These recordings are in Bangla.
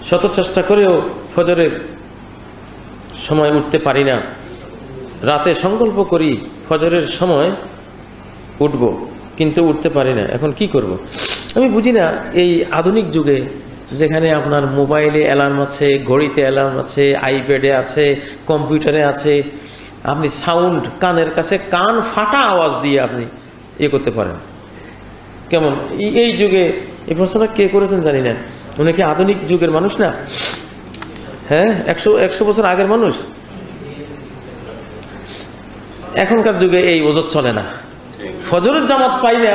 শত চেষ্টা করেও ফজরের সময় উঠতে পারি না। রাতে সংকল্প করি ফজরের সময় উঠব, কিন্তু উঠতে পারি না। এখন কি করব? আমি বুঝি না, এই আধুনিক যুগে যেখানে আপনার মোবাইলে অ্যালার্ম আছে, ঘড়িতে অ্যালার্ম আছে, আইপ্যাডে আছে, কম্পিউটারে আছে, আপনি সাউন্ড কানের কাছে কান ফাটা আওয়াজ দিয়ে আপনি করতে পারেন। কেমন এই যুগে? এই প্রশ্নটা কে করেছেন জানি না। উনি কি আধুনিক যুগের মানুষ না? হ্যাঁ, 100 বছর আগের মানুষ। এখনকার যুগে এই ওজর চলে না। ফজরের জামাত পাই না,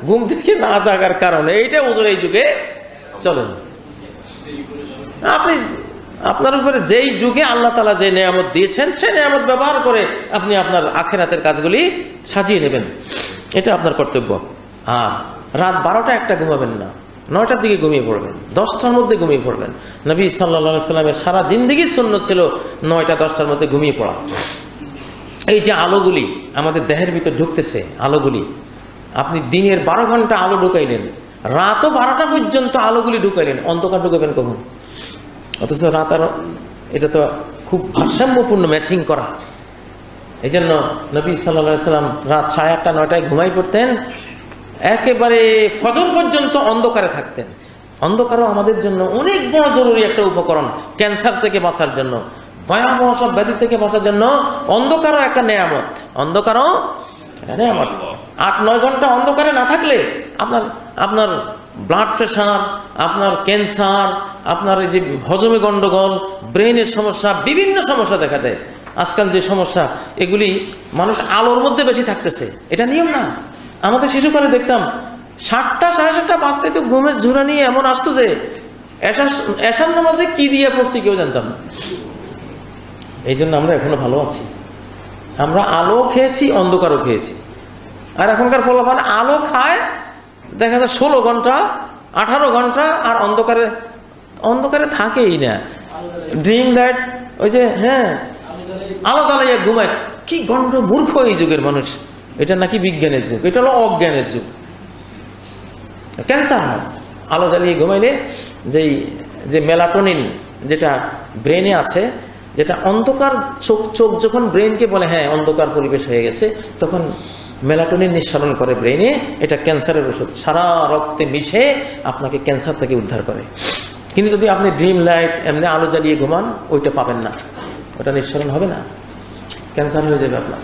ঘুম থেকে না জাগার কারণে এইটা ওজর এই যুগে চলে না। আপনি আপনার উপরে যেই যুগে আল্লাহ তাআলা যে নেয়ামত দিয়েছেন সেই নেয়ামত ব্যবহার করে আপনি আপনার আখিরাতের কাজগুলি সাজিয়ে নেবেন, এটা আপনার কর্তব্য। আর রাত 12টা 1টা ঘুমাবেন না, 9টার দিকে ঘুমিয়ে পড়বেন, 10টার মধ্যে ঘুমিয়ে পড়বেন। নবী সাল্লাল্লাহু আলাইহি সাল্লামের সারা জিন্দেগির সুন্নাত ছিল 9টা 10টার মধ্যে ঘুমিয়ে পড়া। এই যে আলোগুলি আমাদের দেহের ভিতর ঢুকতেছে, আলোগুলি আপনি দিনের 12 ঘন্টা আলো ঢুকাইলেন, রাতও 12টা পর্যন্ত আলোগুলি ঢুকাইলেন, অন্ধকার ঢুকাবেন কখন? অথচ রাত আর এটা তো খুব ভারসাম্যপূর্ণ ম্যাচিং করা। এই জন্য নবী সাল্লাল্লাহু আলাইহি সাল্লাম রাত 8:30 9টায় ঘুমাই পড়তেন, একেবারে ফজর পর্যন্ত অন্ধকারে থাকতেন। অন্ধকারও আমাদের জন্য অনেক বড় জরুরি একটা উপকরণ। ক্যান্সার থেকে বাঁচার জন্য, ভয়াবহ সব ব্যাধি থেকে বাঁচার জন্য অন্ধকারও একটা নেয়ামত। অন্ধকারও নেয়ামত। 8-9 ঘন্টা অন্ধকারে না থাকলে আপনার ব্লাড প্রেশার, আপনার ক্যান্সার, আপনার এই যে হজমে গন্ডগোল, ব্রেনের সমস্যা, বিভিন্ন সমস্যা দেখা দেয়। আজকাল যে সমস্যা, এগুলি মানুষ আলোর মধ্যে বেশি থাকতেছে, এটা নিয়ম না। আমাদের শিশুকালে দেখতাম 7টা 7:30 বাজতে তো ঘুমের ঝুরা নিয়ে এমন আসতো যে এশার নামাজে কি দিয়ে পড়ছি কেউ জানতাম না। এই জন্য আমরা এখনো ভালো আছি। আমরা আলো খেয়েছি, অন্ধকারও খেয়েছি। আর এখনকার পোলাপান আলো খায়, দেখা যায় 16 ঘন্টা 18 ঘন্টা, আর অন্ধকারে থাকেই না। ড্রিম লাইট, ওই যে হ্যাঁ আলো জ্বালাইয়া ঘুমায়। কি গন্ড মূর্খ এই যুগের মানুষ। এটা নাকি বিজ্ঞানের যুগ, এটা হলো অজ্ঞানের যুগ। ক্যান্সার হয় আলো জ্বালিয়ে ঘুমাইলে। যে মেলাটোনিন যেটা ব্রেনে আছে, যেটা অন্ধকার চোখ যখন ব্রেনকে বলে হ্যাঁ অন্ধকার পরিবেশ হয়ে গেছে, তখন মেলাটোনিন নিঃসরণ করে ব্রেনে। এটা ক্যান্সারের ওষুধ, সারা রক্তে মিশে আপনাকে ক্যান্সার থেকে উদ্ধার করে। কিন্তু যদি আপনি ড্রিম লাইট এমনি আলো জ্বালিয়ে ঘুমান, ওইটা পাবেন না, ওটা নিঃসরণ হবে না, ক্যান্সার হয়ে যাবে আপনার।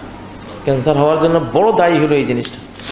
ক্যান্সার হওয়ার জন্য বড় দায়ী হলো এই জিনিসটা।